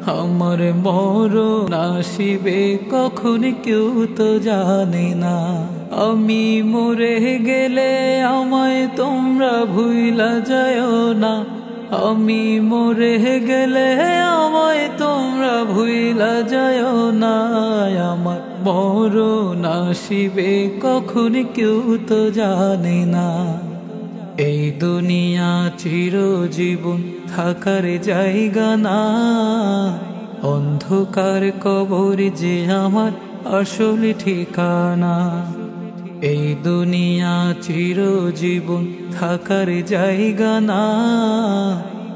আমার মরণ আসিবে কখন কেউ তো জানে না। আমি মরে গেলে আমায় তোমরা ভুইলা যায়ও না। আমি মরে গেলে আমায় তোমরা ভুইলা যায়ও না। আমার মরণ আসিবে কখন কেউ তো জানে না। এই দুনিয়া চিরজীবন থাকার জায়গা না। অন্ধকার কবর যে আমার আসল ঠিকানা। এই দুনিয়া চিরজীবন থাকার জায়গা না।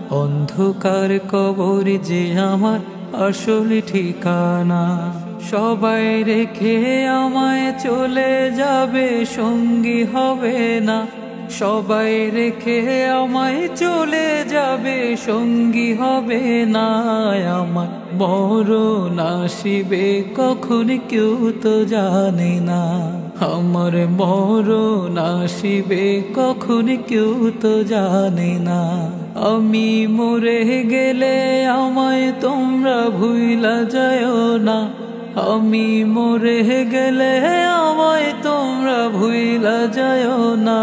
অন্ধকার কবর যে আমার আসল ঠিকানা। সবাই রেখে আমায় চলে যাবে, সঙ্গী হবে না। সবাই রেখে আমায় চলে যাবে, সঙ্গী হবে না। আমার মরণ আসিবে কখন কেউ তো জানে না। আমার মরণ আসিবে কখন কেউ তো জানে না। আমি মরে গেলে আমায় তোমরা ভুইলা যায়ও না। আমি মরে গেলে আমায় তোমরা ভুইলা যায়ও না।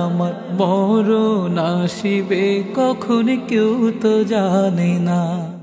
আমার মরণ আসিবে কখন কেউ তো জানে না।